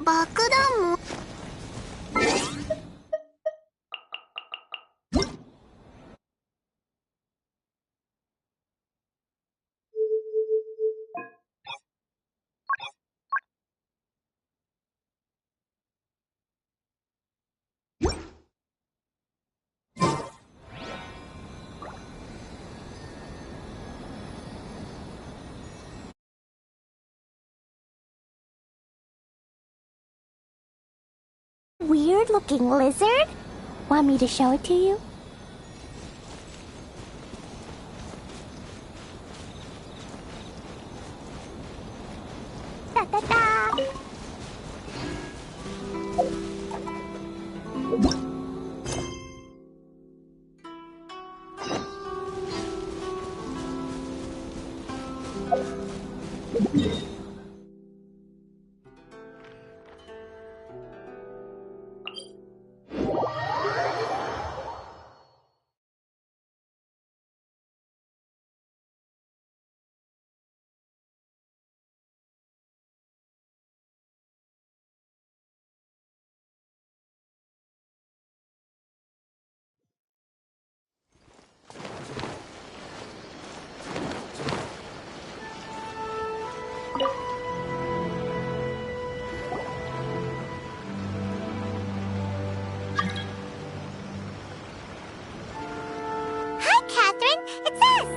爆弾も。Weird-looking lizard? Want me to show it to you? Da-da-da! It's us!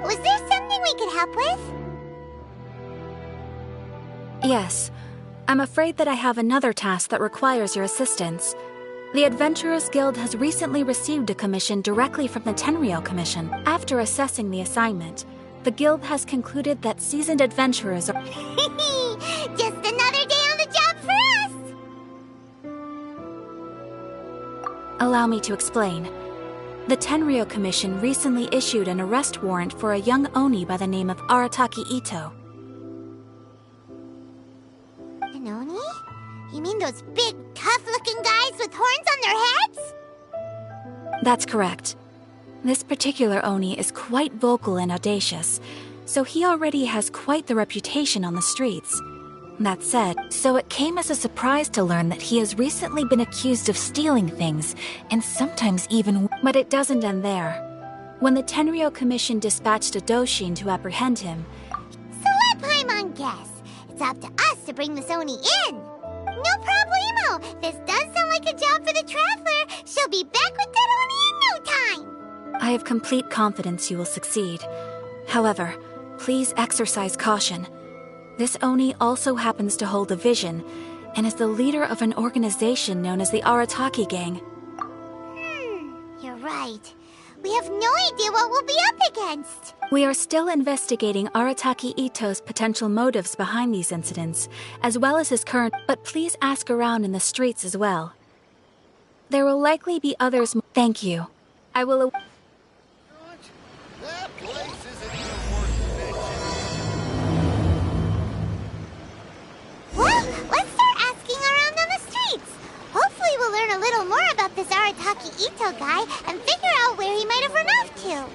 Was there something we could help with? Yes. I'm afraid that I have another task that requires your assistance. The Adventurers Guild has recently received a commission directly from the Tenryou Commission. After assessing the assignment, the Guild has concluded that seasoned adventurers are— Just another day on the job for us! Allow me to explain. The Tenryou Commission recently issued an arrest warrant for a young Oni by the name of Arataki Ito. An Oni? You mean those big, tough-looking guys with horns on their heads? That's correct. This particular Oni is quite vocal and audacious, so he already has quite the reputation on the streets. That said, so it came as a surprise to learn that he has recently been accused of stealing things, and sometimes even— But it doesn't end there. When the Tenryou Commission dispatched a Doshin to apprehend him— So let Paimon guess. It's up to us to bring this Oni in. No problemo. This does sound like a job for the Traveler. She'll be back with that Oni in no time. I have complete confidence you will succeed. However, please exercise caution. This Oni also happens to hold a vision, and is the leader of an organization known as the Arataki Gang. You're right. We have no idea what we'll be up against. We are still investigating Arataki Ito's potential motives behind these incidents, as well as his current— But please ask around in the streets as well. There will likely be others— Thank you. I will— That place isn't even worth mentioning. Well, let's start asking around on the streets. Hopefully we'll learn a little more about this Arataki Ito guy and figure out where he might have run off to.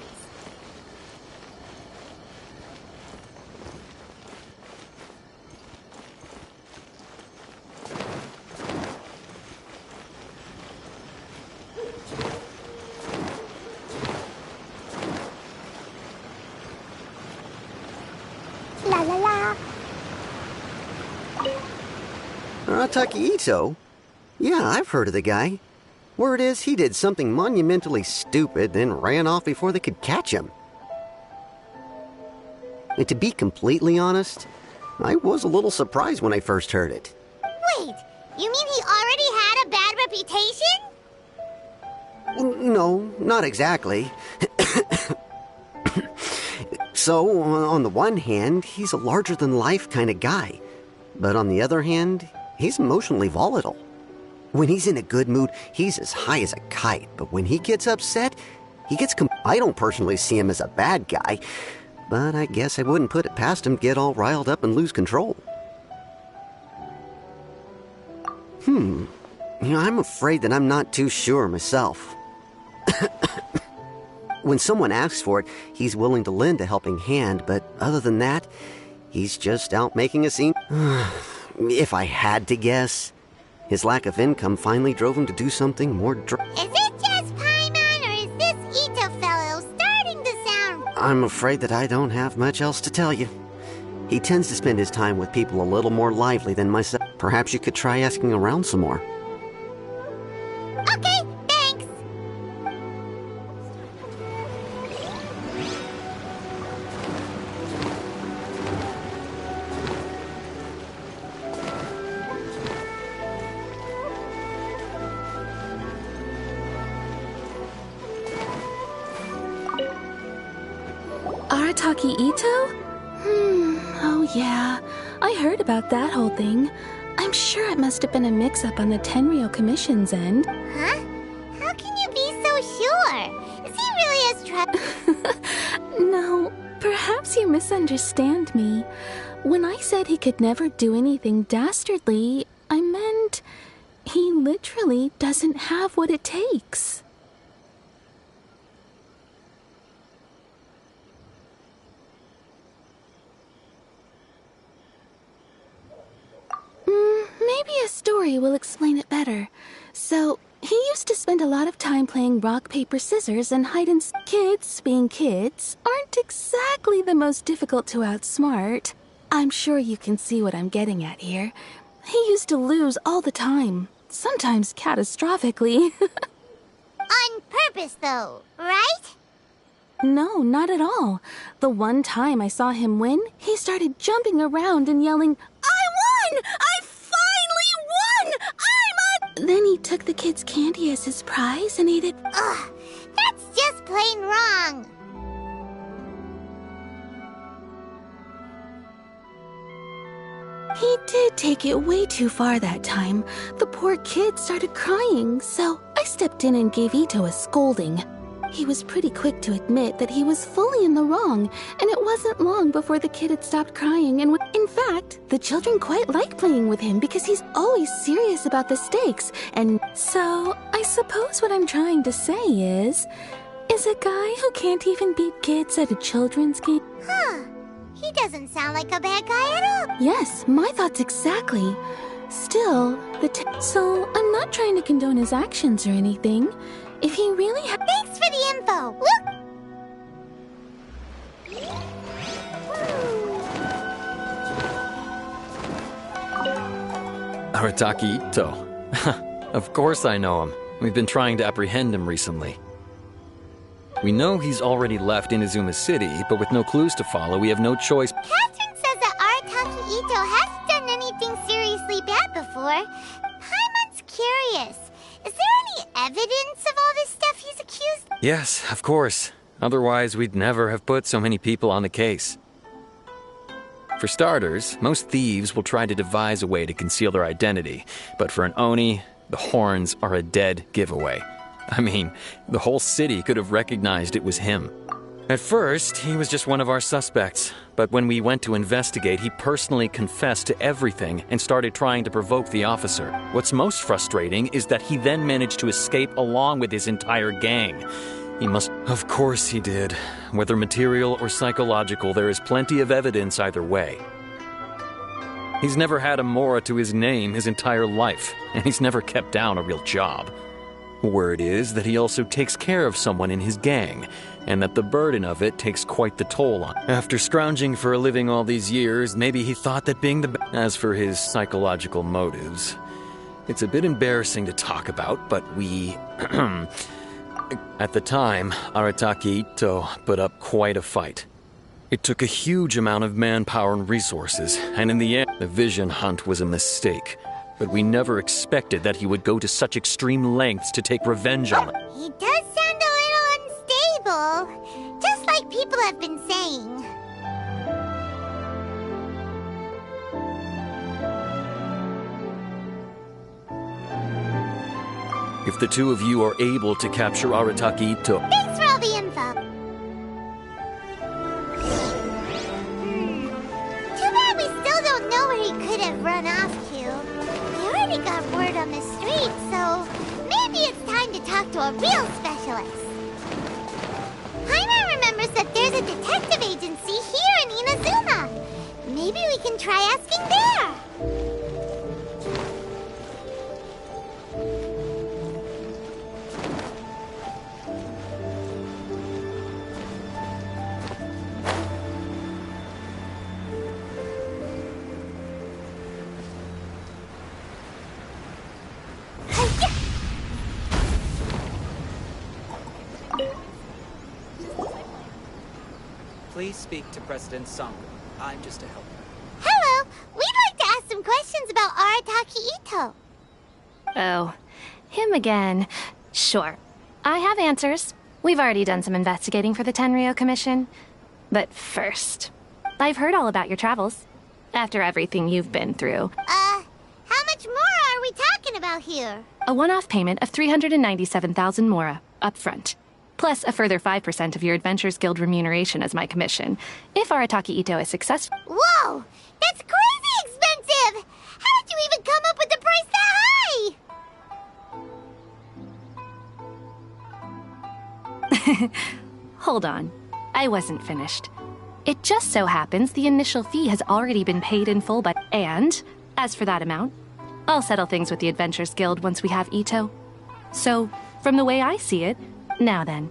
La la la. Arataki Ito? Yeah, I've heard of the guy. Word is he did something monumentally stupid, then ran off before they could catch him. And to be completely honest, I was a little surprised when I first heard it. Wait, you mean he already had a bad reputation? No, not exactly. So, on the one hand, he's a larger-than-life kind of guy. But on the other hand, he's emotionally volatile. When he's in a good mood, he's as high as a kite. But when he gets upset, he gets I don't personally see him as a bad guy. But I guess I wouldn't put it past him to get all riled up and lose control. I'm afraid that I'm not too sure myself. When someone asks for it, he's willing to lend a helping hand, but other than that, he's just out making a scene. If I had to guess, his lack of income finally drove him to do something more Is it just Paimon, or is this Ito fellow starting to sound... I'm afraid that I don't have much else to tell you. He tends to spend his time with people a little more lively than myself. Perhaps you could try asking around some more. Okay, thanks. Arataki Ito? Oh yeah. I heard about that whole thing. I'm sure it must have been a mix-up on the Tenryou Commission's end. Huh? How can you be so sure? Is he really as No, perhaps you misunderstand me. When I said he could never do anything dastardly, I meant he literally doesn't have what it takes. Maybe a story will explain it better. So, he used to spend a lot of time playing rock, paper, scissors and hide and kids, being kids, aren't exactly the most difficult to outsmart. I'm sure you can see what I'm getting at here. He used to lose all the time, sometimes catastrophically. On purpose, though, right? No, not at all. The one time I saw him win, he started jumping around and yelling, "I won! I finally won! Then he took the kid's candy as his prize and ate it. Ugh, that's just plain wrong. He did take it way too far that time. The poor kid started crying, so I stepped in and gave Ito a scolding. He was pretty quick to admit that he was fully in the wrong, and it wasn't long before the kid had stopped crying, and in fact, the children quite like playing with him because he's always serious about the stakes, and so I suppose what I'm trying to say is a guy who can't even beat kids at a children's game. Huh. He doesn't sound like a bad guy at all. Yes, my thoughts exactly. Still, so I'm not trying to condone his actions or anything. If he really Thanks for the info. Arataki Ito. Of course I know him. We've been trying to apprehend him recently. We know he's already left Inazuma City, but with no clues to follow, we have no choice. Catherine says that Arataki Ito hasn't done anything seriously bad before. Paimon's curious. Is there any evidence of all this stuff he's accused? Yes, of course. Otherwise, we'd never have put so many people on the case. For starters, most thieves will try to devise a way to conceal their identity, but for an Oni, the horns are a dead giveaway. I mean, the whole city could have recognized it was him. At first, he was just one of our suspects, but when we went to investigate, he personally confessed to everything and started trying to provoke the officer. What's most frustrating is that he then managed to escape along with his entire gang. He must... Of course he did. Whether material or psychological, there is plenty of evidence either way. He's never had a Mora to his name his entire life, and he's never kept down a real job. Word is that he also takes care of someone in his gang, and that the burden of it takes quite the toll on him. After scrounging for a living all these years, maybe he thought that being the... As for his psychological motives, it's a bit embarrassing to talk about, but we... At the time, Arataki Ito put up quite a fight. It took a huge amount of manpower and resources, and in the end, the vision hunt was a mistake. But we never expected that he would go to such extreme lengths to take revenge on him. He does sound a little unstable, just like people have been saying. If the two of you are able to capture Arataki Ito... Thanks for all the info. Too bad we still don't know where he could have run off to. We already got word on the street, so maybe it's time to talk to a real specialist. Paimon remembers that there's a detective agency here in Inazuma. Maybe we can try asking there. Please speak to President Sangha. I'm just a helper. Hello! We'd like to ask some questions about Arataki Ito. Oh, him again. Sure. I have answers. We've already done some investigating for the Tenryo Commission. But first, I've heard all about your travels. After everything you've been through. How much more are we talking about here? A one-off payment of 397,000 mora, up front. Plus a further 5% of your Adventures Guild remuneration as my commission, if Arataki Ito is successful. Whoa! That's crazy expensive! How did you even come up with the price that high? Hold on. I wasn't finished. It just so happens the initial fee has already been paid in full by... And, as for that amount, I'll settle things with the Adventures Guild once we have Ito. So, from the way I see it, now then,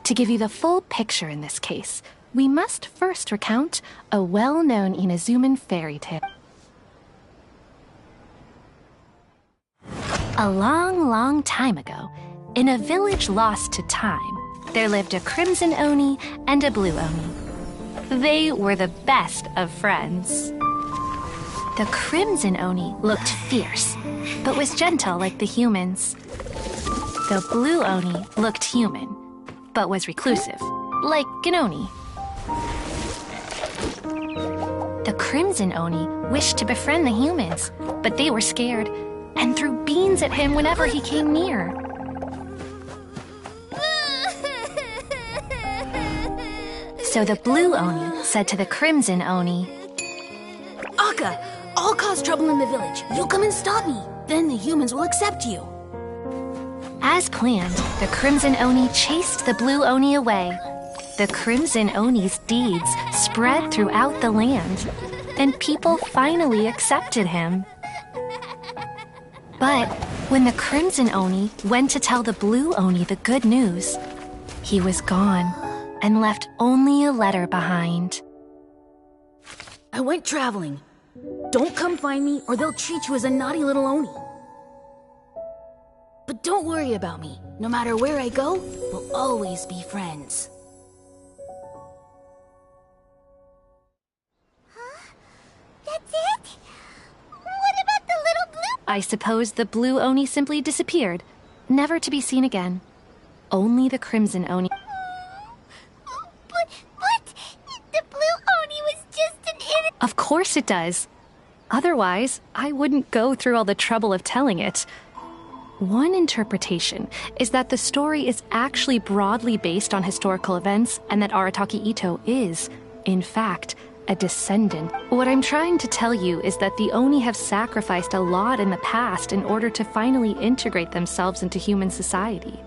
to give you the full picture in this case, we must first recount a well-known Inazuman fairy tale. A long, long time ago, in a village lost to time, there lived a crimson oni and a blue oni. They were the best of friends. The crimson oni looked fierce, but was gentle like the humans. The blue oni looked human, but was reclusive, like an oni. The crimson oni wished to befriend the humans, but they were scared and threw beans at him whenever he came near. So the blue oni said to the crimson oni, Akka, I'll cause trouble in the village. You come and stop me. Then the humans will accept you. As planned, the crimson oni chased the blue oni away. The crimson oni's deeds spread throughout the land, and people finally accepted him. But when the crimson oni went to tell the blue oni the good news, he was gone and left only a letter behind. I went traveling. Don't come find me or they'll treat you as a naughty little oni. But don't worry about me. No matter where I go, we'll always be friends. Huh? That's it? What about the little blue... I suppose the blue oni simply disappeared, never to be seen again. Only the crimson oni... But the blue oni was just an innocent... Of course it does. Otherwise, I wouldn't go through all the trouble of telling it. One interpretation is that the story is actually broadly based on historical events and that Arataki Ito is, in fact, a descendant. What I'm trying to tell you is that the Oni have sacrificed a lot in the past in order to finally integrate themselves into human society.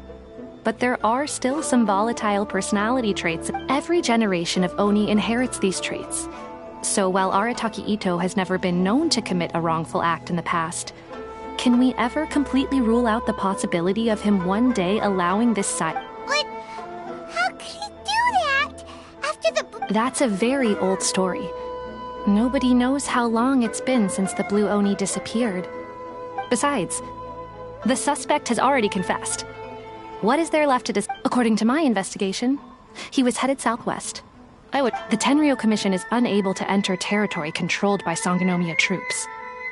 But there are still some volatile personality traits. Every generation of Oni inherits these traits. So while Arataki Ito has never been known to commit a wrongful act in the past, can we ever completely rule out the possibility of him one day allowing this side? But how could he do that after the... That's a very old story. Nobody knows how long it's been since the blue Oni disappeared. Besides, the suspect has already confessed. What is there left to According to my investigation, he was headed southwest. The Tenryo Commission is unable to enter territory controlled by Sangonomiya troops.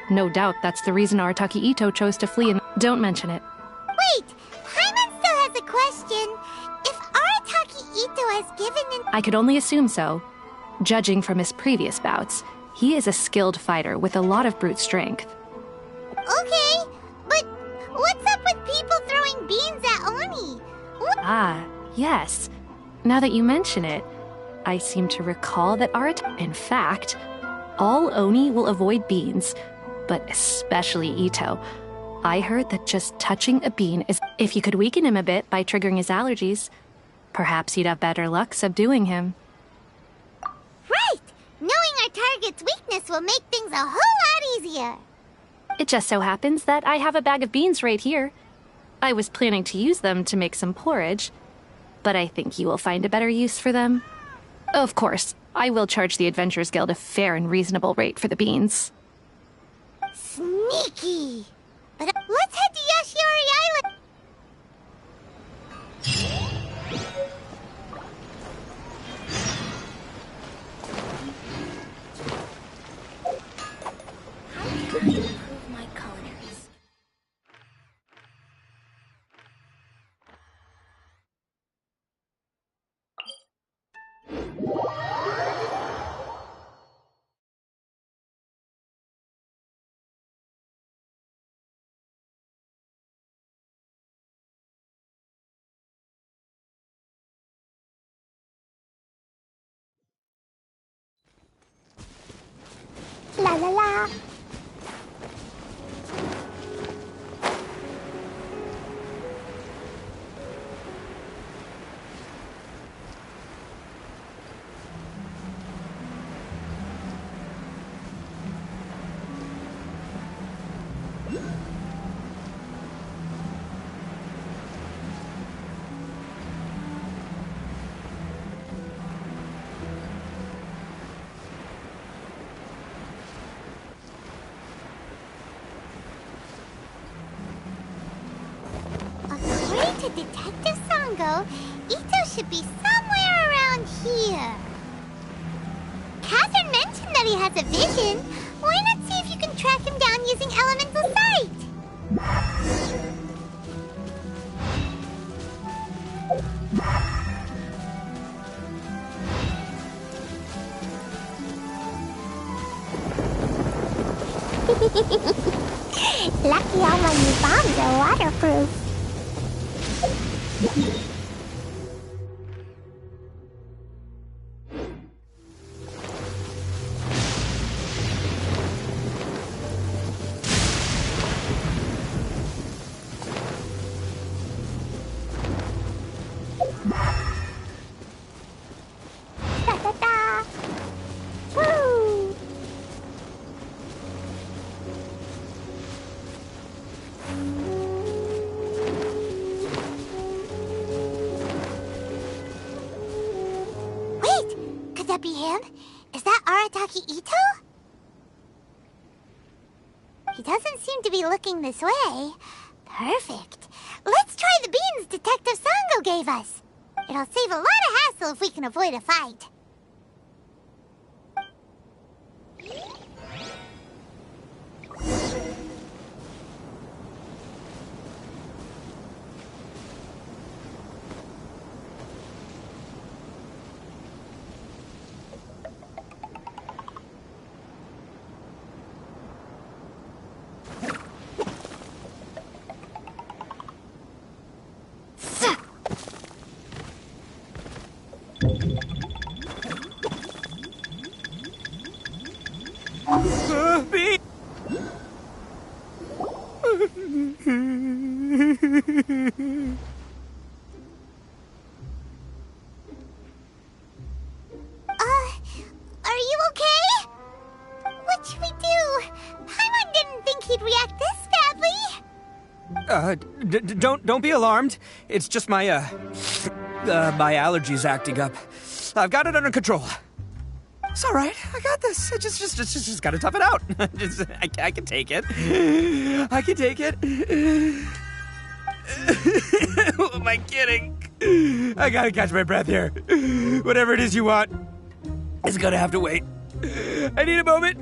No doubt that's the reason Arataki Ito chose to flee and... Don't mention it. Wait! Paimon still has a question. If Arataki Ito has given an... I could only assume so. Judging from his previous bouts, he is a skilled fighter with a lot of brute strength. Okay, but what's up with people throwing beans at Oni? Ah, yes. Now that you mention it, I seem to recall that In fact, all Oni will avoid beans, but especially Ito. I heard that just touching a bean is... If you could weaken him a bit by triggering his allergies, perhaps you'd have better luck subduing him. Right! Knowing our target's weakness will make things a whole lot easier. It just so happens that I have a bag of beans right here. I was planning to use them to make some porridge, but I think you will find a better use for them. Of course, I will charge the Adventurers Guild a fair and reasonable rate for the beans. Sneaky! But let's head to Yashiori Island! La la la. According to Detective Sango, Ito should be somewhere around here. Catherine mentioned that he has a vision. Why not see if you can track him down using elemental sight? Lucky all my new bombs are waterproof. Da-da-da. Woo! Wait! Could that be him? Is that Arataki Ito? He doesn't seem to be looking this way. Perfect. Let's try the beans Detective Sango gave us. It'll save a lot of hassle if we can avoid a fight. Are you okay? What should we do? Paimon didn't think he'd react this badly. Don't be alarmed. It's just my my allergies acting up. I've got it under control. It's all right. I got this. I just gotta tough it out. I can take it. I can take it. Who am I kidding? I gotta catch my breath here. Whatever it is you want, it's gonna have to wait. I need a moment.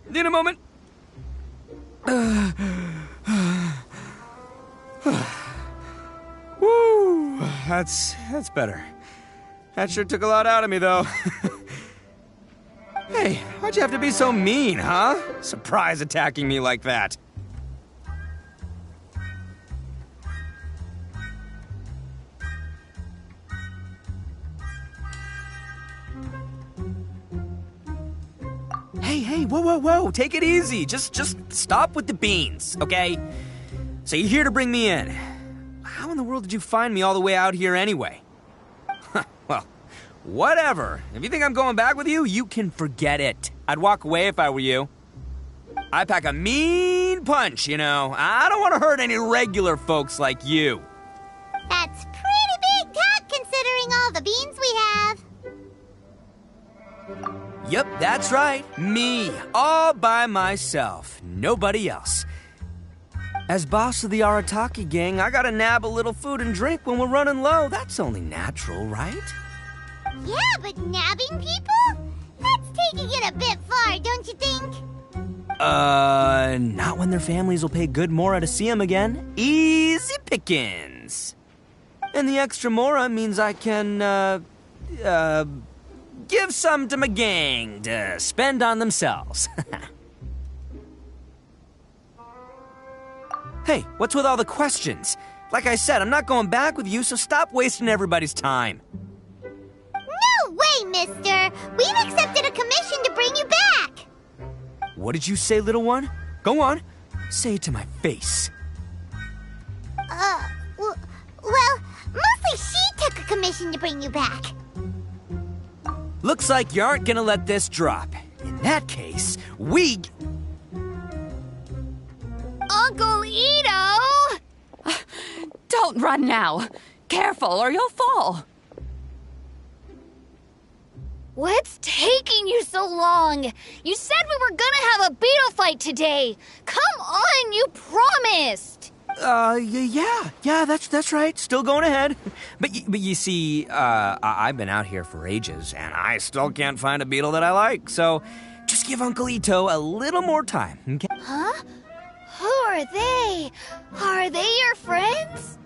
Need a moment. Woo, that's better. That sure took a lot out of me, though. Hey, why'd you have to be so mean, huh? Surprise attacking me like that. Hey, whoa. Take it easy. Just stop with the beans, okay? So you're here to bring me in. How in the world did you find me all the way out here anyway? Well, whatever. If you think I'm going back with you, you can forget it. I'd walk away if I were you. I pack a mean punch, you know. I don't want to hurt any regular folks like you. That's pretty big talk considering all the beans we have. Yep, that's right. Me, all by myself. Nobody else. As boss of the Arataki gang, I gotta nab a little food and drink when we're running low. That's only natural, right? Yeah, but nabbing people? That's taking it a bit far, don't you think? Not when their families will pay good mora to see them again. Easy pickings. And the extra mora means I can, give some to my gang to spend on themselves. Hey, what's with all the questions? Like I said, I'm not going back with you, so stop wasting everybody's time. No way, mister! We've accepted a commission to bring you back! What did you say, little one? Go on. Say it to my face. Well, mostly she took a commission to bring you back. Looks like you aren't gonna let this drop. In that case, we... Uncle Ito! Don't run now. Careful or you'll fall. What's taking you so long? You said we were gonna have a beetle fight today. Come on, you promised. Yeah, that's right. Still going ahead. But you see, I've been out here for ages, and I still can't find a beetle that I like. So, just give Uncle Ito a little more time, okay? Huh? Who are they? Are they your friends?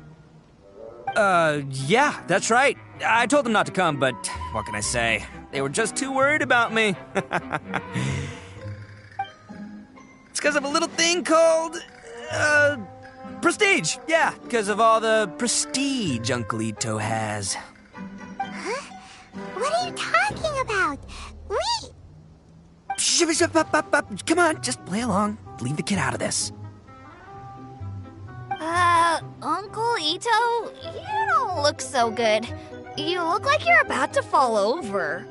Yeah, that's right. I told them not to come, but what can I say? They were just too worried about me. It's because of a little thing called, prestige. Yeah, because of all the prestige Uncle Ito has. Huh? What are you talking about? Come on, just play along. Leave the kid out of this. Uncle Ito, you don't look so good. You look like you're about to fall over.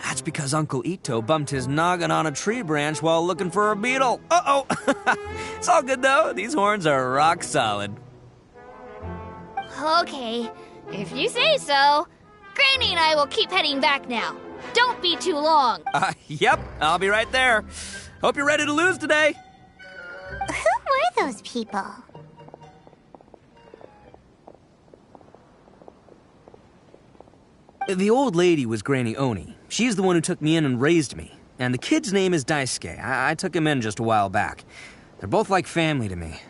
That's because Uncle Ito bumped his noggin on a tree branch while looking for a beetle. Uh-oh. It's all good, though. These horns are rock solid. Okay, if you say so. Granny and I will keep heading back now. Don't be too long. Yep, I'll be right there. Hope you're ready to lose today. Who were those people? The old lady was Granny Oni. She's the one who took me in and raised me. And the kid's name is Daisuke. I took him in just a while back. They're both like family to me.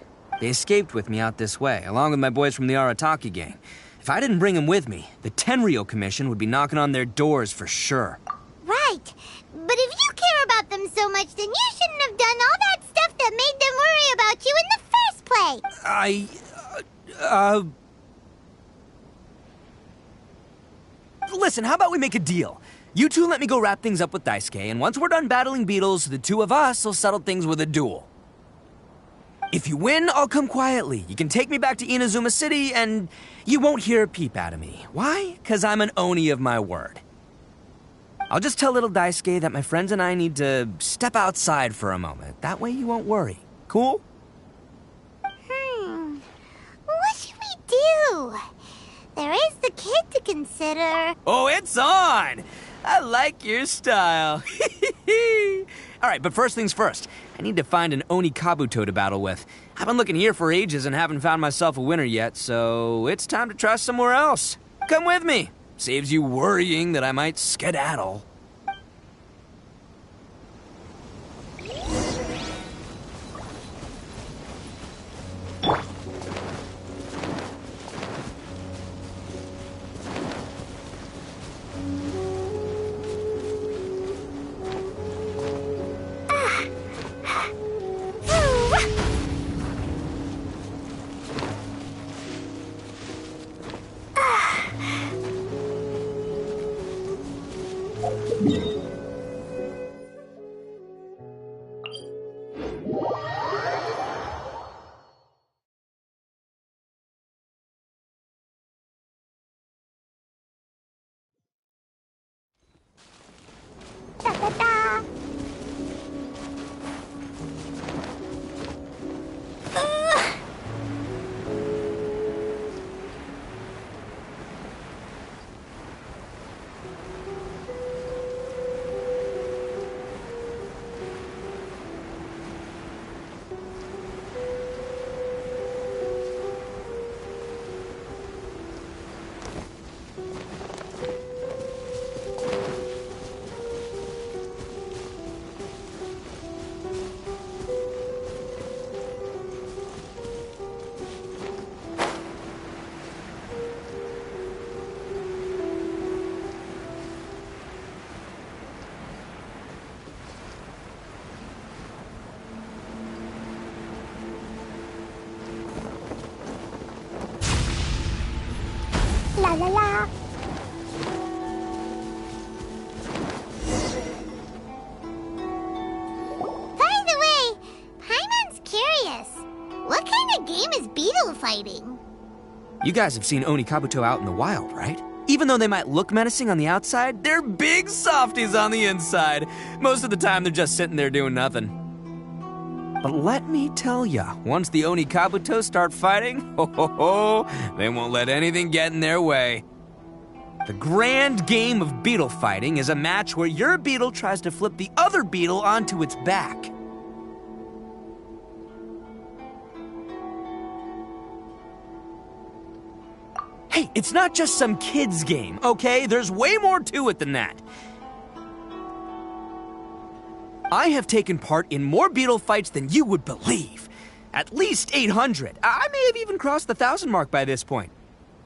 They escaped with me out this way, along with my boys from the Arataki gang. If I didn't bring them with me, the Tenryo Commission would be knocking on their doors for sure. Right. But if you care about them so much, then you shouldn't have done all that stuff that made them worry about you in the first place. Listen, how about we make a deal? You two let me go wrap things up with Daisuke, and once we're done battling beetles, the two of us will settle things with a duel. If you win, I'll come quietly. You can take me back to Inazuma City, and you won't hear a peep out of me. Why? 'Cause I'm an Oni of my word. I'll just tell little Daisuke that my friends and I need to step outside for a moment. That way you won't worry. Cool? What should we do? There is the kid to consider. Oh, it's on! I like your style. All right, but first things first. I need to find an Oni Kabuto to battle with. I've been looking here for ages and haven't found myself a winner yet, so it's time to try somewhere else. Come with me. Saves you worrying that I might skedaddle. la la. By the way, Paimon's curious. What kind of game is beetle fighting? You guys have seen Oni Kabuto out in the wild, right? Even though they might look menacing on the outside, they're big softies on the inside. Most of the time, they're just sitting there doing nothing. But let me tell ya, once the Oni Kabuto start fighting, they won't let anything get in their way. The grand game of beetle fighting is a match where your beetle tries to flip the other beetle onto its back. Hey, it's not just some kid's game, okay? There's way more to it than that. I have taken part in more beetle fights than you would believe. At least 800. I may have even crossed the 1,000 mark by this point.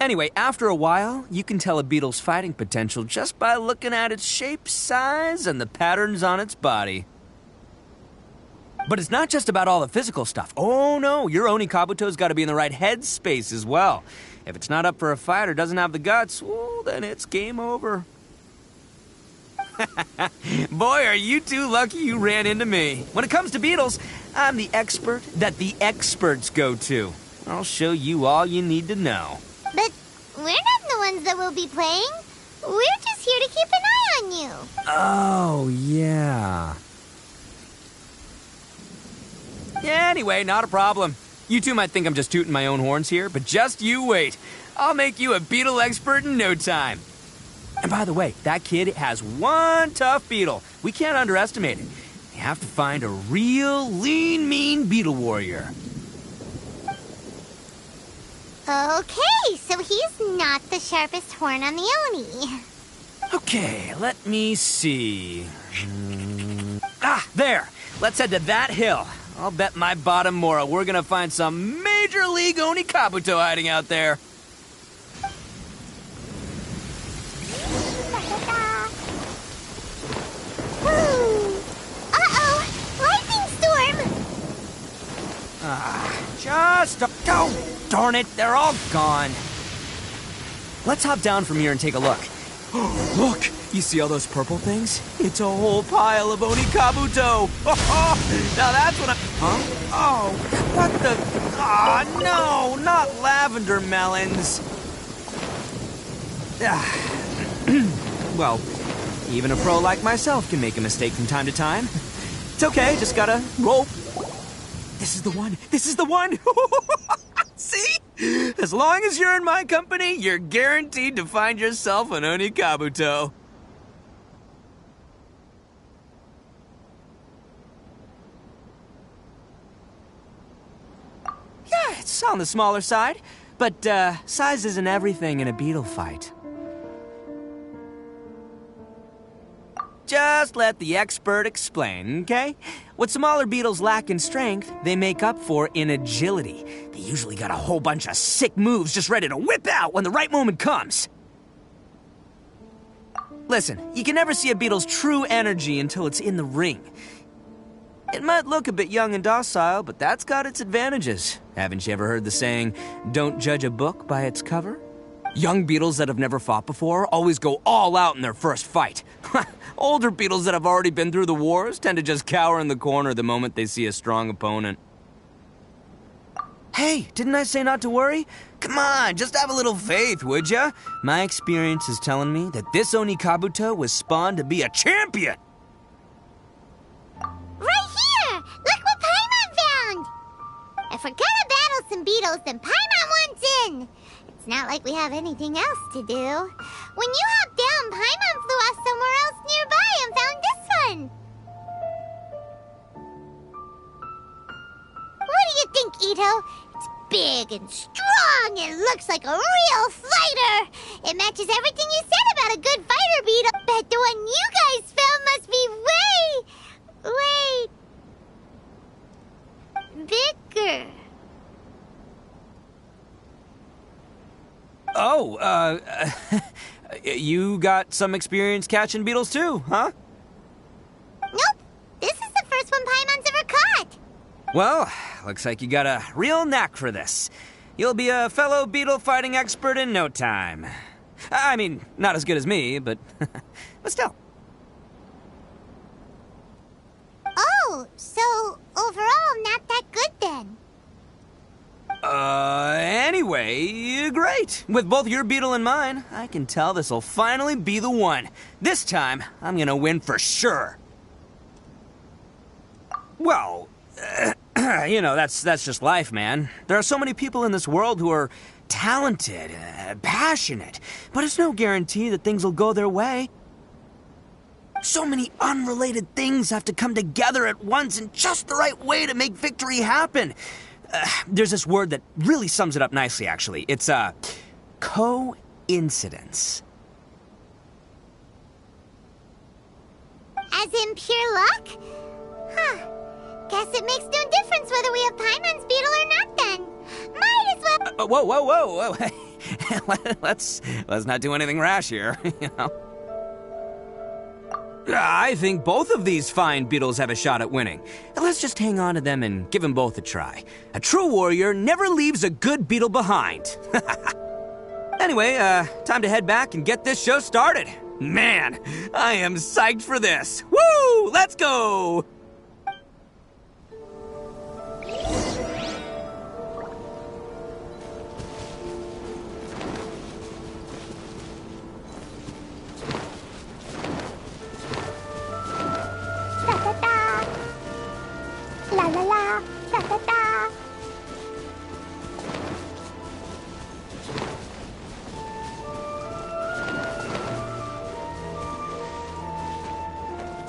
Anyway, after a while, you can tell a beetle's fighting potential just by looking at its shape, size, and the patterns on its body. But it's not just about all the physical stuff. Oh no, your Oni Kabuto's got to be in the right headspace as well. If it's not up for a fight or doesn't have the guts, well, then it's game over. Boy, are you two lucky you ran into me. When it comes to beetles, I'm the expert that the experts go to. I'll show you all you need to know. But we're not the ones that will be playing. We're just here to keep an eye on you. Oh, yeah. Yeah, anyway, not a problem. You two might think I'm just tooting my own horns here, but just you wait. I'll make you a beetle expert in no time. And by the way, that kid has one tough beetle. We can't underestimate it. You have to find a real lean, mean beetle warrior. Okay, so he's not the sharpest horn on the Oni. Okay, let me see. There. Let's head to that hill. I'll bet my bottom moral we're gonna find some major league Oni Kabuto hiding out there. Uh-oh! Lightning storm! Oh, darn it, they're all gone. Let's hop down from here and take a look. Look, you see all those purple things? It's a whole pile of Oni Kabuto. Now that's what Huh? Oh, what the... Oh, no, not lavender melons. Well, even a pro like myself can make a mistake from time to time. It's okay, just gotta roll. This is the one. This is the one. See? As long as you're in my company, you're guaranteed to find yourself an Oni Kabuto. Yeah, it's on the smaller side, but size isn't everything in a beetle fight. Just let the expert explain, okay? What smaller beetles lack in strength, they make up for in agility. They usually got a whole bunch of sick moves just ready to whip out when the right moment comes. Listen, you can never see a beetle's true energy until it's in the ring. It might look a bit young and docile, but that's got its advantages. Haven't you ever heard the saying, don't judge a book by its cover? Young beetles that have never fought before always go all out in their first fight. Older beetles that have already been through the wars tend to just cower in the corner the moment they see a strong opponent. Hey, didn't I say not to worry? Come on, just have a little faith, would ya? My experience is telling me that this Oni Kabuto was spawned to be a champion! Right here! Look what Paimon found! If we're gonna battle some beetles, then Paimon wants in! It's not like we have anything else to do. When you hopped down, Paimon flew off somewhere else nearby and found this one! What do you think, Ito? It's big and strong and looks like a real fighter! It matches everything you said about a good fighter beetle, but the one you guys found must be bigger. Oh, you got some experience catching beetles too, huh? Nope. This is the first one Paimon's ever caught. Well, looks like you got a real knack for this. You'll be a fellow beetle fighting expert in no time. I mean, not as good as me, but but still. Oh, so overall not that good then. Anyway, great. With both your beetle and mine, I can tell this'll finally be the one. This time, I'm gonna win for sure. Well, you know, that's just life, man. There are so many people in this world who are talented, passionate, but it's no guarantee that things will go their way. So many unrelated things have to come together at once in just the right way to make victory happen. There's this word that really sums it up nicely, actually. It's, coincidence. As in pure luck? Huh. Guess it makes no difference whether we have Paimon's beetle or not then. Might as well... Whoa. Let's not do anything rash here, you know. I think both of these fine beetles have a shot at winning. Let's just hang on to them and give them both a try. A true warrior never leaves a good beetle behind. Anyway, time to head back and get this show started. Man, I am psyched for this. Woo! Let's go! La la la, da da da.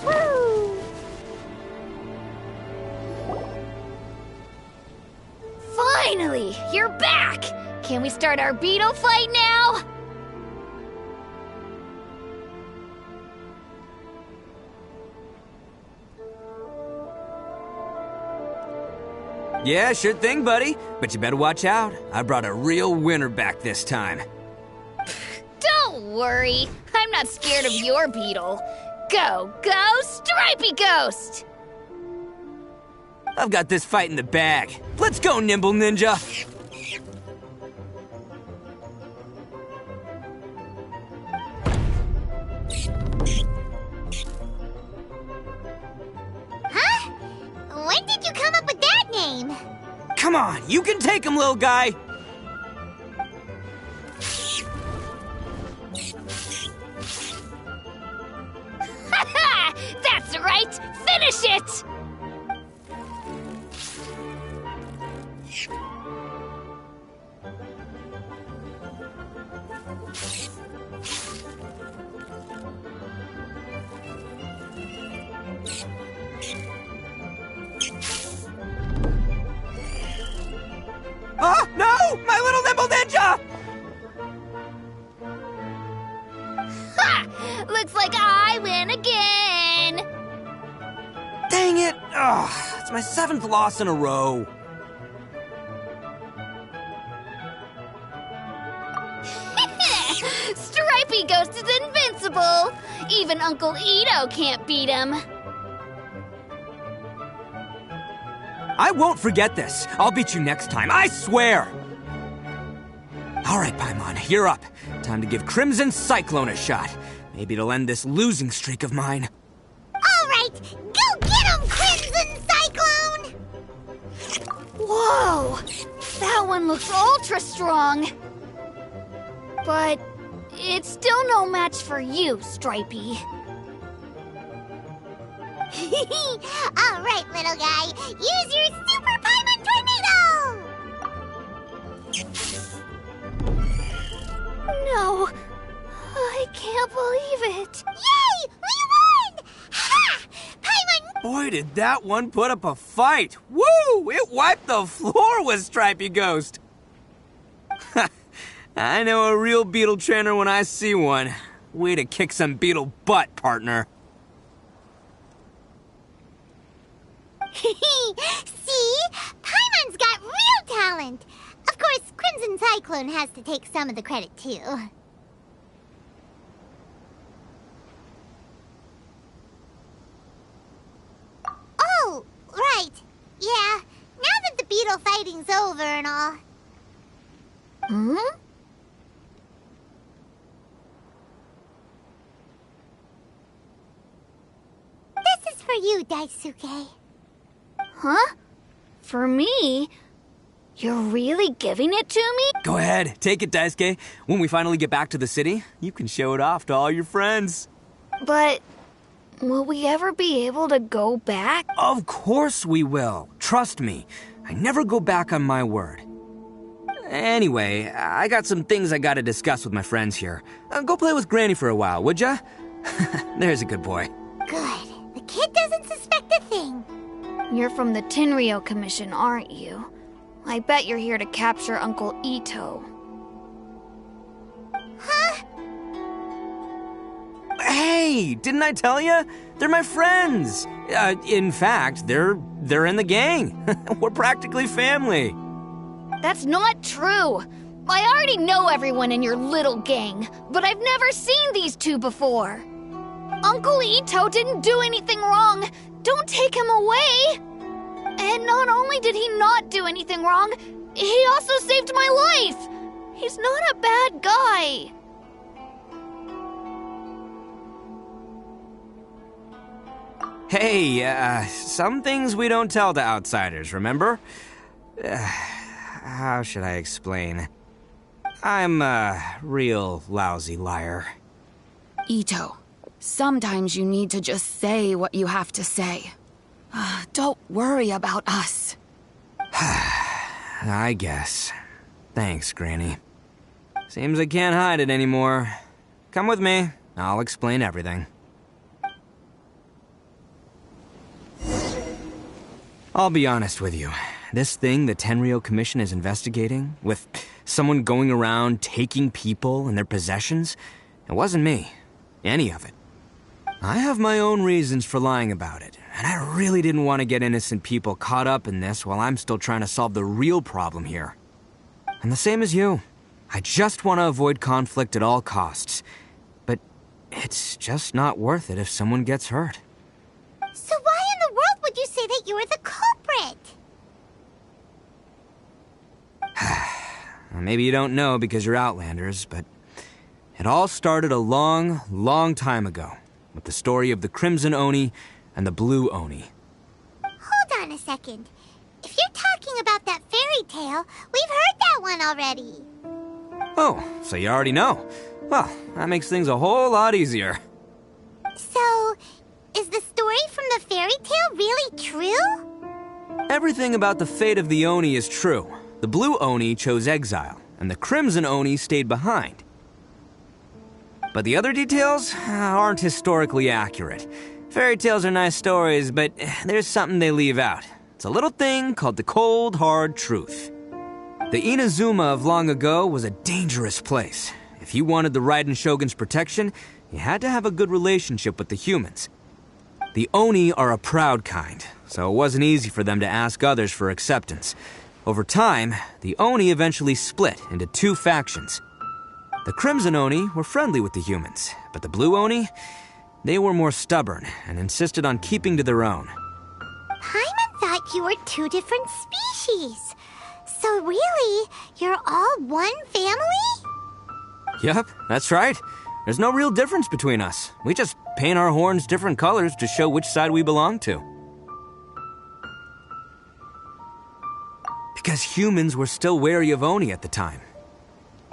Woo! Finally! You're back! Can we start our beetle fight now? Yeah, sure thing, buddy. But you better watch out. I brought a real winner back this time. Don't worry. I'm not scared of your beetle. Go, Stripey Ghost! I've got this fight in the bag. Let's go, Nimble Ninja! Huh? When did you come up with that name? Come on, you can take him, little guy! Ha! That's right! Finish it! Oh, no! My little Nimble Ninja! Ha! Looks like I win again! Dang it! Ugh, it's my 7th loss in a row. Stripey Ghost is invincible! Even Uncle Ito can't beat him. I won't forget this. I'll beat you next time, I swear! All right, Paimon, you're up. Time to give Crimson Cyclone a shot. Maybe it'll end this losing streak of mine. All right, go get him, Crimson Cyclone! Whoa! That one looks ultra strong. But it's still no match for you, Stripey. All right, little guy, use your Super Paimon Tornado! No, I can't believe it. Yay! We won! Ha! Paimon! Boy, did that one put up a fight. Woo! It wiped the floor with Stripey Ghost. I know a real beetle trainer when I see one. Way to kick some beetle butt, partner. See? Paimon's got real talent. Of course, Crimson Cyclone has to take some of the credit, too. Oh, right. Yeah, now that the beetle fighting's over and all. Hmm? you, Daisuke. Huh? For me? You're really giving it to me? Go ahead, take it, Daisuke. When we finally get back to the city, you can show it off to all your friends. But will we ever be able to go back? Of course we will. Trust me. I never go back on my word. Anyway, I got some things I gotta discuss with my friends here. Go play with Granny for a while, would ya? There's a good boy. Good. The kid doesn't suspect a thing. You're from the Tenryou Commission, aren't you? I bet you're here to capture Uncle Ito. Huh? Hey, didn't I tell ya? They're my friends. In fact, they're in the gang. We're practically family. That's not true. I already know everyone in your little gang, but I've never seen these two before. Uncle Ito didn't do anything wrong. Don't take him away. And not only did he not do anything wrong, he also saved my life. He's not a bad guy. Hey, some things we don't tell to outsiders, remember? How should I explain? I'm a real lousy liar. Ito, sometimes you need to just say what you have to say. Don't worry about us. I guess. Thanks, Granny. Seems I can't hide it anymore. Come with me. I'll explain everything. I'll be honest with you. This thing the Tenryou Commission is investigating, with someone going around taking people and their possessions, it wasn't me. Any of it. I have my own reasons for lying about it, and I really didn't want to get innocent people caught up in this while I'm still trying to solve the real problem here. I'm the same as you. I just want to avoid conflict at all costs. But it's just not worth it if someone gets hurt. So why in the world would you say that you were the culprit? Maybe you don't know because you're Outlanders, but it all started a long, long time ago with the story of the Crimson Oni and the Blue Oni. Hold on a second. If you're talking about that fairy tale, we've heard that one already. Oh, so you already know. Well, that makes things a whole lot easier. So, is the story from the fairy tale really true? Everything about the fate of the Oni is true. The Blue Oni chose exile, and the Crimson Oni stayed behind. But the other details aren't historically accurate. Fairy tales are nice stories, but there's something they leave out. It's a little thing called the cold, hard truth. The Inazuma of long ago was a dangerous place. If you wanted the Raiden Shogun's protection, you had to have a good relationship with the humans. The Oni are a proud kind, so it wasn't easy for them to ask others for acceptance. Over time, the Oni eventually split into two factions. The Crimson Oni were friendly with the humans, but the Blue Oni, they were more stubborn and insisted on keeping to their own. Paimon thought you were two different species. So really, you're all one family? Yep, that's right. There's no real difference between us. We just paint our horns different colors to show which side we belong to. Because humans were still wary of Oni at the time.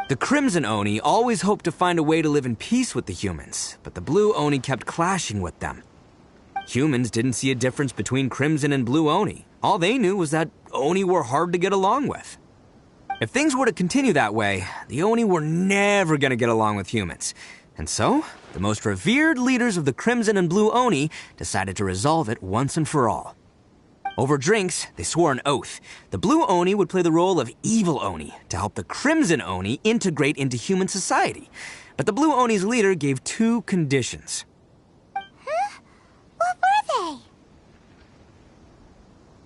The Crimson Oni always hoped to find a way to live in peace with the humans, but the Blue Oni kept clashing with them. Humans didn't see a difference between Crimson and Blue Oni. All they knew was that Oni were hard to get along with. If things were to continue that way, the Oni were never going to get along with humans. And so, the most revered leaders of the Crimson and Blue Oni decided to resolve it once and for all. Over drinks, they swore an oath. The Blue Oni would play the role of evil Oni to help the Crimson Oni integrate into human society. But the Blue Oni's leader gave two conditions. Huh? What were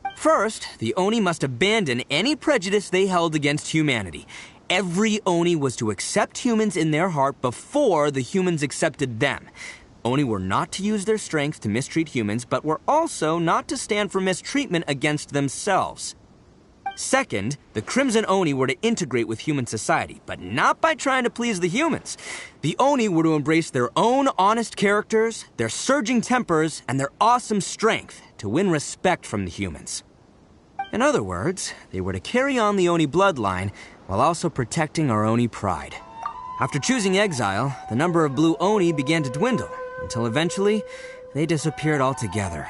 they? First, the Oni must abandon any prejudice they held against humanity. Every Oni was to accept humans in their heart before the humans accepted them. Oni were not to use their strength to mistreat humans, but were also not to stand for mistreatment against themselves. Second, the Crimson Oni were to integrate with human society, but not by trying to please the humans. The Oni were to embrace their own honest characters, their surging tempers, and their awesome strength to win respect from the humans. In other words, they were to carry on the Oni bloodline while also protecting our Oni pride. After choosing exile, the number of blue Oni began to dwindle, until eventually, they disappeared altogether.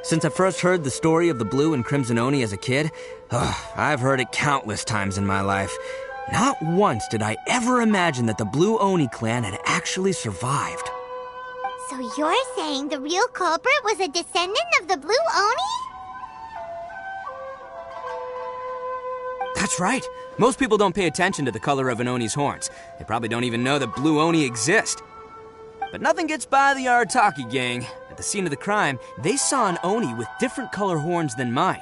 Since I first heard the story of the Blue and Crimson Oni as a kid, I've heard it countless times in my life. Not once did I ever imagine that the Blue Oni clan had actually survived. So you're saying the real culprit was a descendant of the Blue Oni? That's right. Most people don't pay attention to the color of an Oni's horns. They probably don't even know that Blue Oni exist. But nothing gets by the Arataki gang. At the scene of the crime, they saw an Oni with different color horns than mine.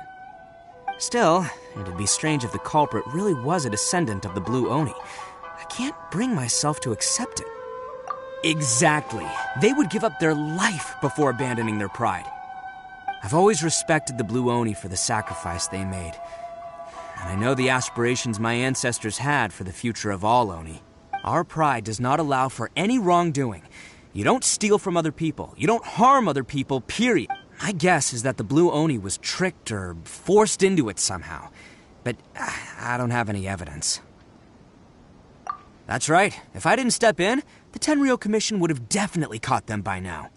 Still, it'd be strange if the culprit really was a descendant of the Blue Oni. I can't bring myself to accept it. Exactly. They would give up their life before abandoning their pride. I've always respected the Blue Oni for the sacrifice they made. And I know the aspirations my ancestors had for the future of all Oni. Our pride does not allow for any wrongdoing. You don't steal from other people. You don't harm other people, period. My guess is that the Blue Oni was tricked or forced into it somehow. But I don't have any evidence. That's right. If I didn't step in, the Tenryo Commission would have definitely caught them by now.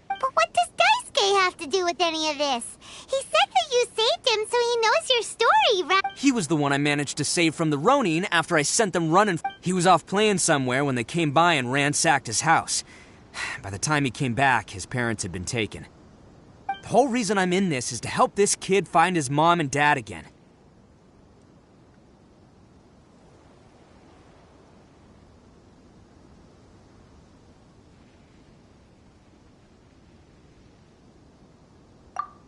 But what does Daisuke have to do with any of this? He said that you saved him so he knows your story, right? He was the one I managed to save from the Ronin after I sent them running. He was off playing somewhere when they came by and ransacked his house. By the time he came back, his parents had been taken. The whole reason I'm in this is to help this kid find his mom and dad again.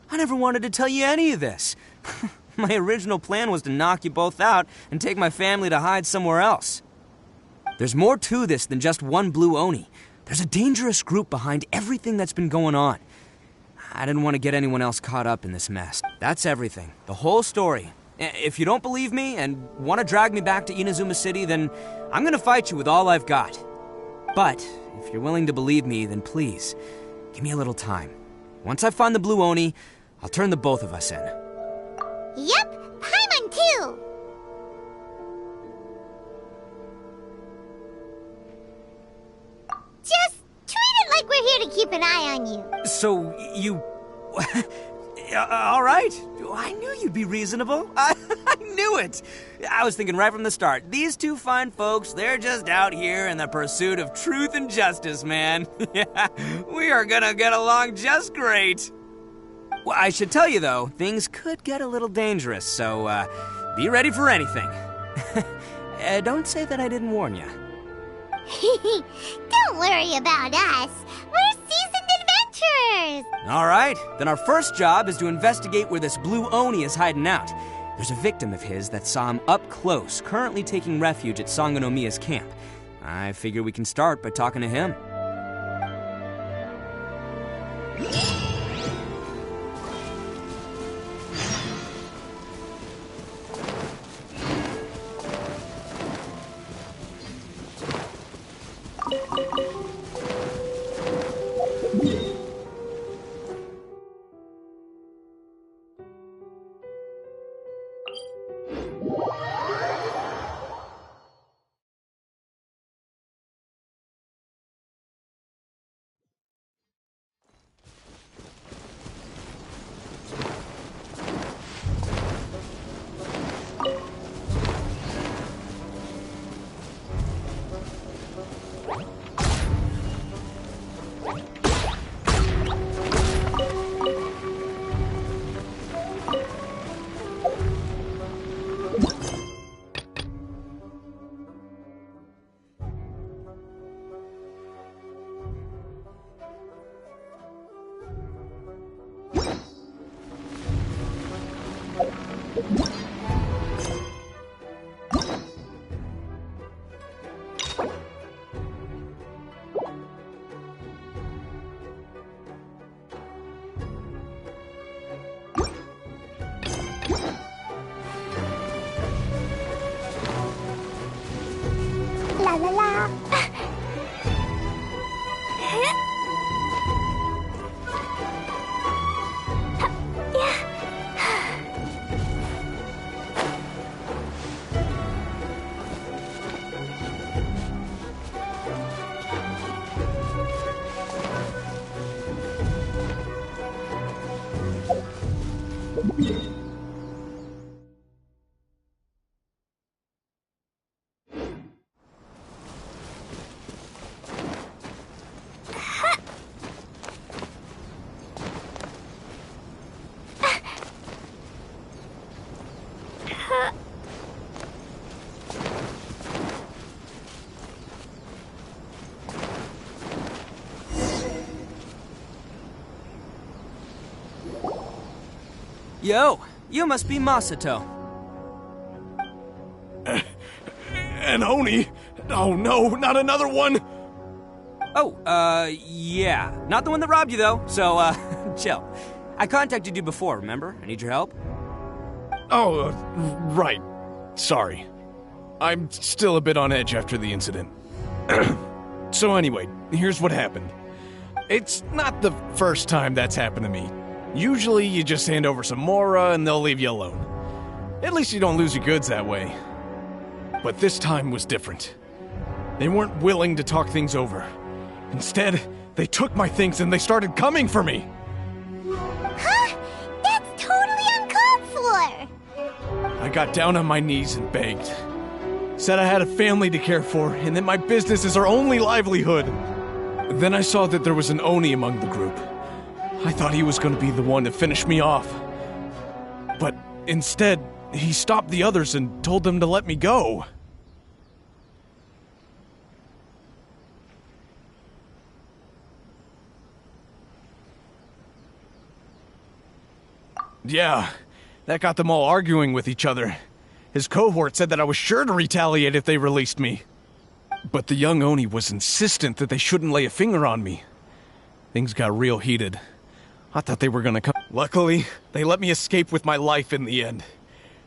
I never wanted to tell you any of this. My original plan was to knock you both out and take my family to hide somewhere else. There's more to this than just one Blue Oni. There's a dangerous group behind everything that's been going on. I didn't want to get anyone else caught up in this mess. That's everything. The whole story. If you don't believe me and want to drag me back to Inazuma City, then I'm going to fight you with all I've got. But if you're willing to believe me, then please, give me a little time. Once I find the Blue Oni, I'll turn the both of us in. Yep, Paimon too! Just treat it like we're here to keep an eye on you. So, you... all right. I knew you'd be reasonable. I knew it. I was thinking right from the start, these two fine folks, they're just out here in the pursuit of truth and justice, man. Yeah, we are gonna get along just great. Well, I should tell you, though, things could get a little dangerous, so, be ready for anything. Don't say that I didn't warn you. Don't worry about us. We're seasoned adventurers. All right, then our first job is to investigate where this Blue Oni is hiding out. There's a victim of his that saw him up close, currently taking refuge at Sangonomiya's camp. I figure we can start by talking to him. Yo, you must be Masato. An Oni? Oh no, not another one! Oh, yeah. Not the one that robbed you, though, so, chill. I contacted you before, remember? I need your help. Oh, right. Sorry. I'm still a bit on edge after the incident. So anyway, here's what happened. It's not the first time that's happened to me. Usually you just hand over some mora and they'll leave you alone. At least you don't lose your goods that way. But this time was different. They weren't willing to talk things over. Instead, they took my things and they started coming for me. Huh? That's totally uncalled for! I got down on my knees and begged. Said I had a family to care for and that my business is our only livelihood. Then I saw that there was an Oni among the group. I thought he was going to be the one to finish me off. But instead, he stopped the others and told them to let me go. Yeah, that got them all arguing with each other. His cohort said that I was sure to retaliate if they released me. But the young Oni was insistent that they shouldn't lay a finger on me. Things got real heated. I thought they were gonna come. Luckily, they let me escape with my life in the end.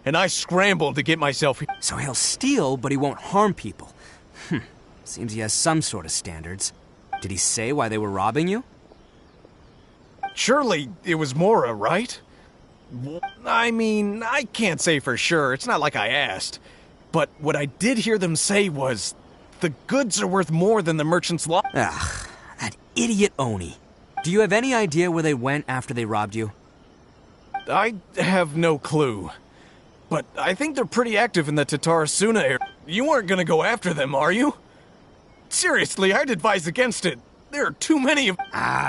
And I scrambled to get myself. So he'll steal, but he won't harm people. Seems he has some sort of standards. Did he say why they were robbing you? Surely it was Mora, right? I mean, I can't say for sure. It's not like I asked. But what I did hear them say was, the goods are worth more than the merchant's lot. Ugh, that idiot Oni. Do you have any idea where they went after they robbed you? I have no clue. But I think they're pretty active in the Tatarasuna area. You aren't gonna go after them, are you? Seriously, I'd advise against it. There are too many of—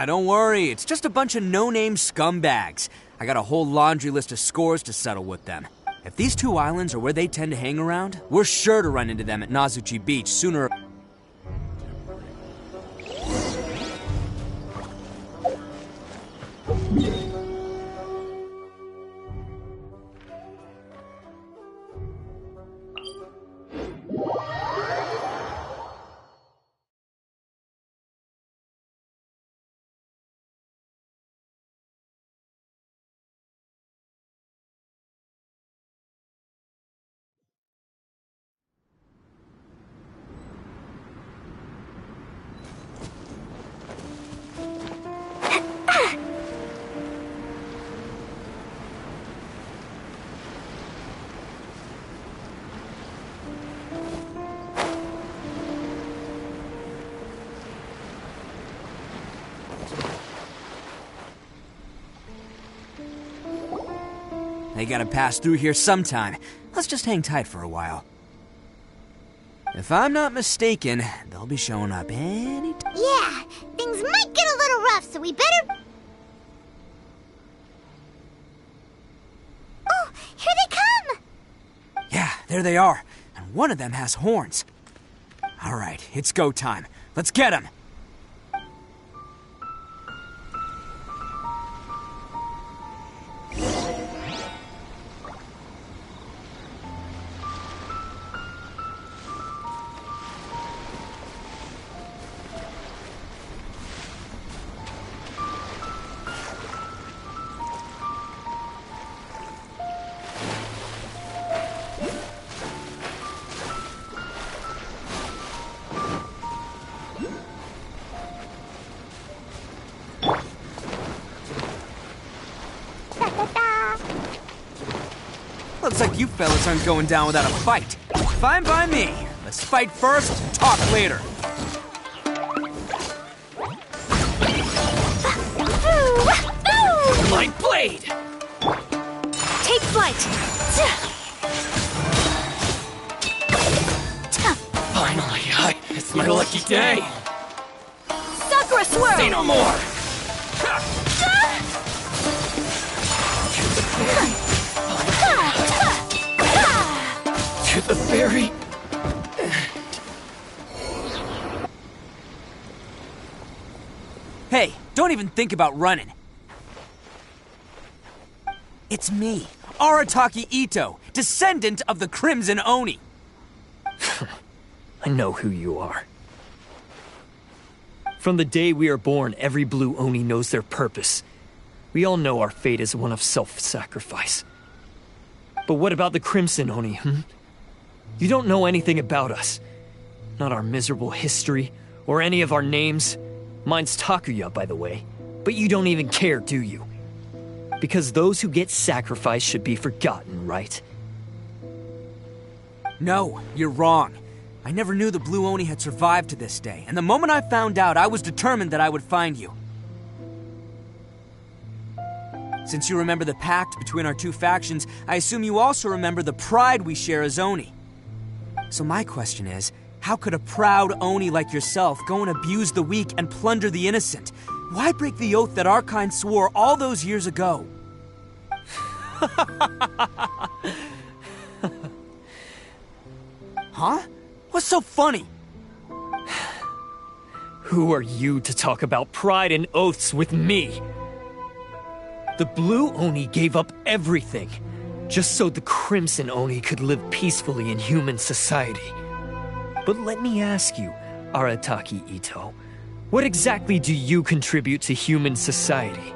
don't worry. It's just a bunch of no-name scumbags. I got a whole laundry list of scores to settle with them. If these two islands are where they tend to hang around, we're sure to run into them at Nazuchi Beach sooner or— They gotta pass through here sometime. Let's just hang tight for a while. If I'm not mistaken, they'll be showing up any time. Yeah, things might get a little rough, so we better... Oh, here they come! Yeah, there they are. And one of them has horns. All right, it's go time. Let's get them! Looks like you fellas aren't going down without a fight. Fine by me. Let's fight first, talk later. Light blade! Take flight! Finally, it's my lucky day! Sakura swirl! Say no more! To the ferry! Hey, don't even think about running. It's me, Arataki Ito, descendant of the Crimson Oni. I know who you are. From the day we are born, every blue Oni knows their purpose. We all know our fate is one of self-sacrifice. But what about the Crimson Oni, You don't know anything about us. Not our miserable history, or any of our names. Mine's Takuya, by the way. But you don't even care, do you? Because those who get sacrificed should be forgotten, right? No, you're wrong. I never knew the Blue Oni had survived to this day, and the moment I found out, I was determined that I would find you. Since you remember the pact between our two factions, I assume you also remember the pride we share as Oni. So my question is, how could a proud Oni like yourself go and abuse the weak and plunder the innocent? Why break the oath that our kind swore all those years ago? Huh? What's so funny? Who are you to talk about pride and oaths with me? The Blue Oni gave up everything, just so the Crimson Oni could live peacefully in human society. But let me ask you, Arataki Ito, what exactly do you contribute to human society?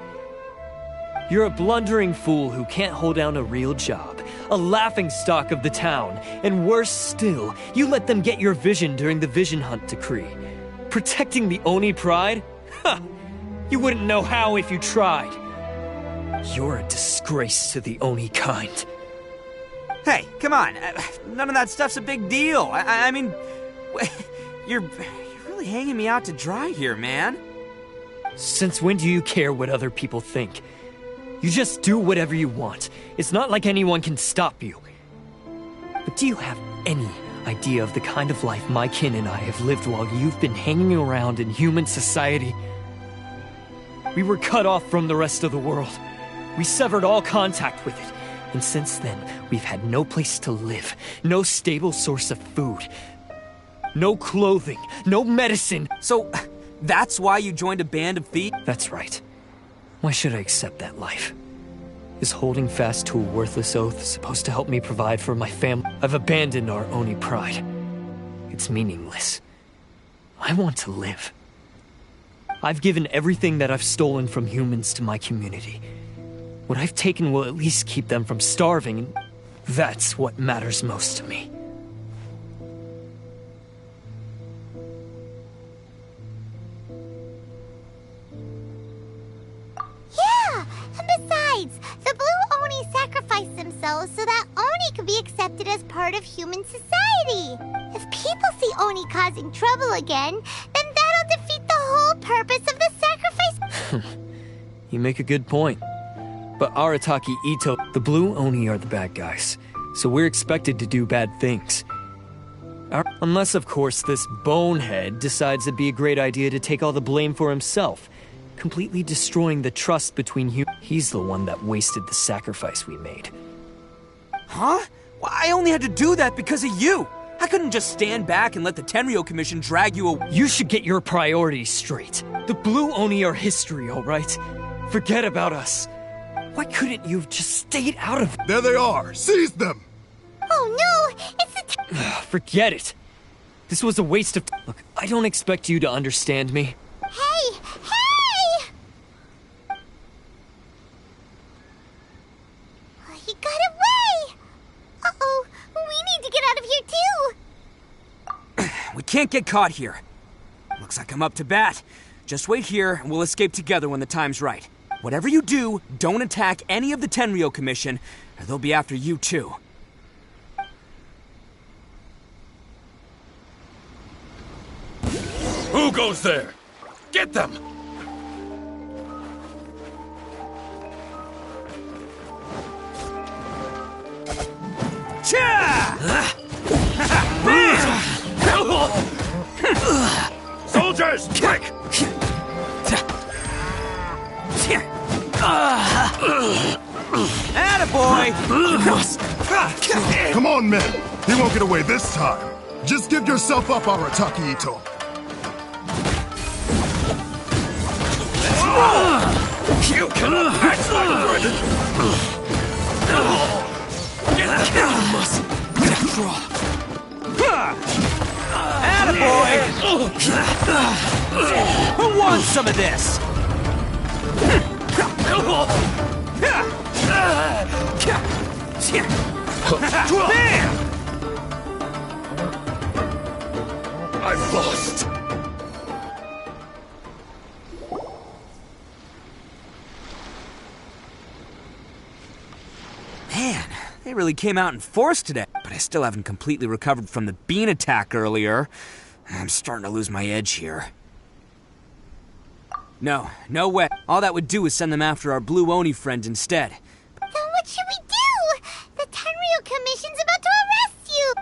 You're a blundering fool who can't hold down a real job, a laughingstock of the town, and worse still, you let them get your vision during the Vision Hunt decree. Protecting the Oni pride? Ha! You wouldn't know how if you tried. You're a disgrace to the Oni kind. Hey, come on. None of that stuff's a big deal. I mean, you're really hanging me out to dry here, man. Since when do you care what other people think? You just do whatever you want. It's not like anyone can stop you. But do you have any idea of the kind of life my kin and I have lived while you've been hanging around in human society? We were cut off from the rest of the world. We severed all contact with it. And since then, we've had no place to live, no stable source of food, no clothing, no medicine. So, that's why you joined a band of thieves? That's right. Why should I accept that life? Is holding fast to a worthless oath supposed to help me provide for my family? I've abandoned our Oni pride. It's meaningless. I want to live. I've given everything that I've stolen from humans to my community. What I've taken will at least keep them from starving, and that's what matters most to me. Yeah, and besides, the Blue Oni sacrificed themselves so that Oni could be accepted as part of human society. If people see Oni causing trouble again, then that'll defeat the whole purpose of the sacrifice. You make a good point. But Arataki Ito, the Blue Oni are the bad guys, so we're expected to do bad things. Unless, of course, this bonehead decides it'd be a great idea to take all the blame for himself, completely destroying the trust between humans. He's the one that wasted the sacrifice we made. Huh? Well, I only had to do that because of you. I couldn't just stand back and let the Tenryo Commission drag you away. You should get your priorities straight. The Blue Oni are history, all right? Forget about us. Why couldn't you have just stayed out of it? There they are! Seize them! Oh no! It's the Forget it. This was a waste of time. Look, I don't expect you to understand me. Hey! Hey! He got away! Uh-oh, we need to get out of here too! We can't get caught here. Looks like I'm up to bat. Just wait here and we'll escape together when the time's right. Whatever you do, don't attack any of the Tenryo Commission, or they'll be after you too. Who goes there? Get them! Soldiers, quick! Attaboy! Come on, men. He won't get away this time. Just give yourself up, Arataki Ito. You cannot match my friend! straw. Attaboy! Who wants some of this? Bam! I've lost. Man, they really came out in force today. But I still haven't completely recovered from the bean attack earlier. I'm starting to lose my edge here. No way. All that would do is send them after our blue Oni friend instead. Then what should we do? The Tenryo Commission's about to arrest you!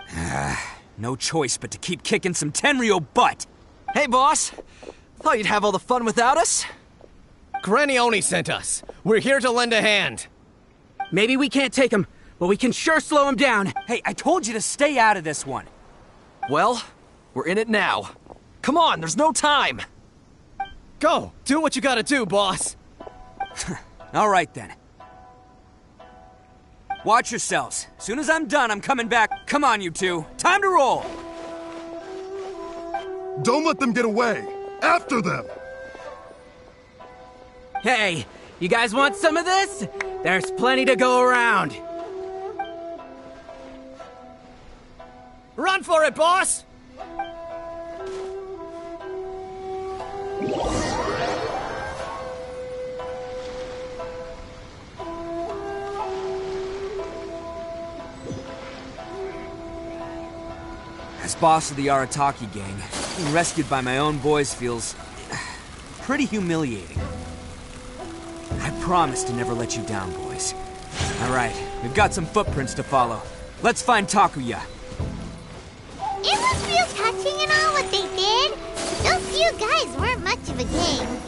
No choice but to keep kicking some Tenryo butt. Hey, boss. Thought you'd have all the fun without us? Granny Oni sent us. We're here to lend a hand. Maybe we can't take him, but we can sure slow him down. Hey, I told you to stay out of this one. Well, we're in it now. Come on, there's no time. Go! Do what you gotta do, boss! All right, then. Watch yourselves. As soon as I'm done, I'm coming back. Come on, you two. Time to roll! Don't let them get away! After them! Hey, you guys want some of this? There's plenty to go around. Run for it, boss! As boss of the Arataki gang, being rescued by my own boys feels pretty humiliating. I promise to never let you down, boys. All right, we've got some footprints to follow. Let's find Takuya. It was real touching and all what they did. Those few guys weren't much of a gang.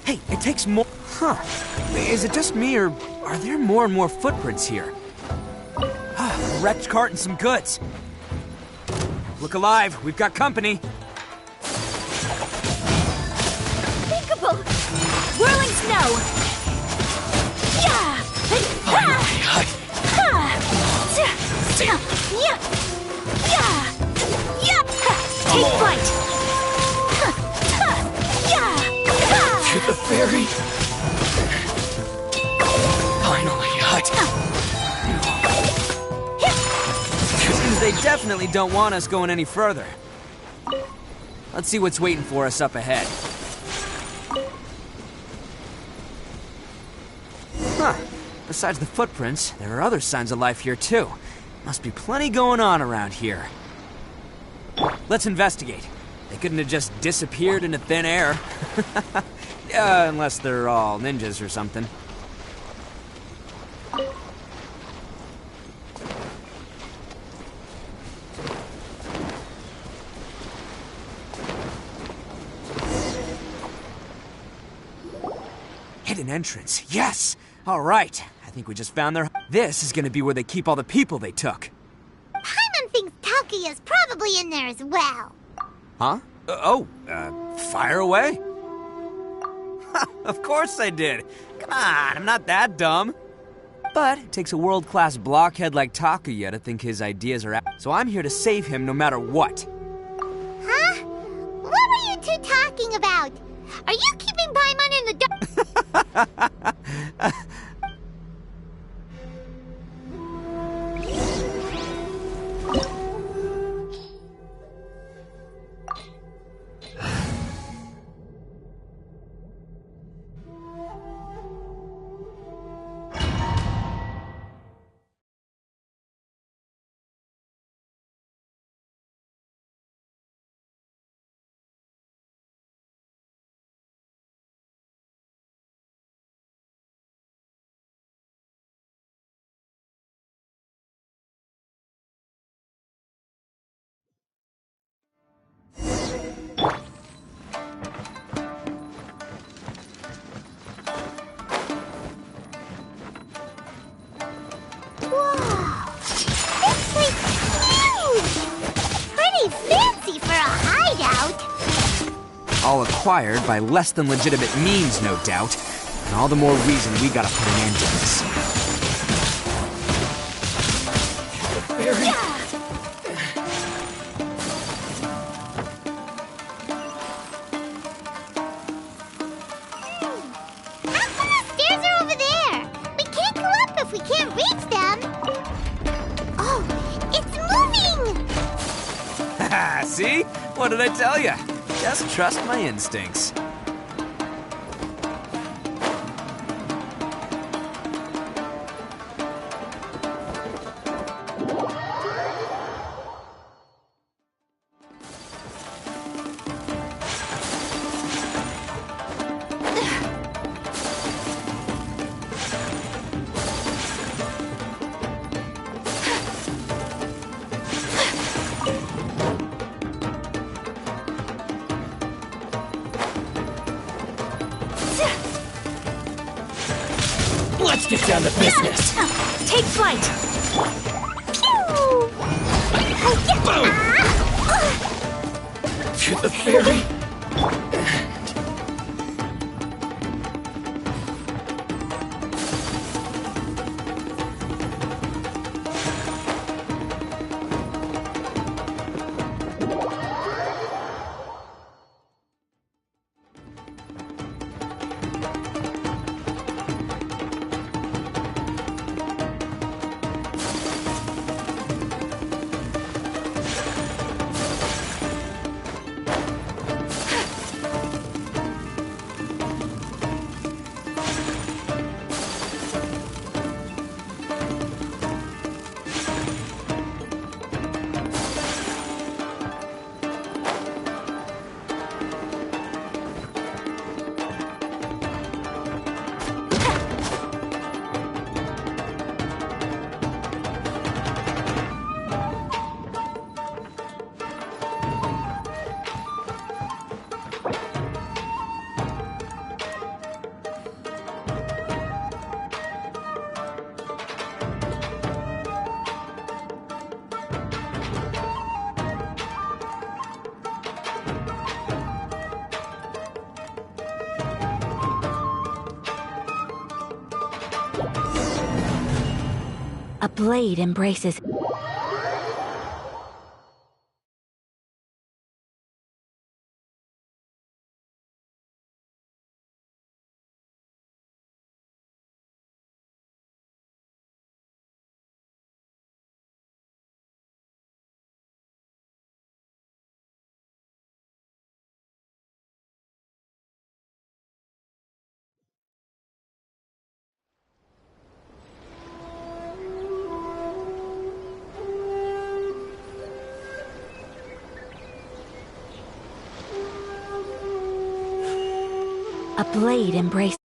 Hey, it takes more... Huh. Is it just me, or are there more and more footprints here? A wrecked cart and some goods. Look alive, we've got company. Unthinkable! Whirling snow! Yeah! Take flight! To the ferry. Finally, Seems they definitely don't want us going any further. Let's see what's waiting for us up ahead. Huh. Besides the footprints, there are other signs of life here too. Must be plenty going on around here. Let's investigate. They couldn't have just disappeared into thin air. Unless they're all ninjas or something. Hidden entrance, yes! All right, I think we just found their... This is gonna be where they keep all the people they took. Paimon thinks Takuya's probably in there as well. Huh? Fire away? Of course I did. Come on, I'm not that dumb. But it takes a world-class blockhead like Takuya to think his ideas are... So I'm here to save him no matter what. Huh? What were you two talking about? Are you keeping Paimon in the dark? All acquired by less than legitimate means, no doubt. And all the more reason we gotta put an end to this. fairy. How come the stairs are over there? We can't go up if we can't reach them. Oh, it's moving! Haha, see? What did I tell you? Just trust my instincts. Let's get down to business. Take flight. Boom! To the fairy. A blade embraces. A blade embraces.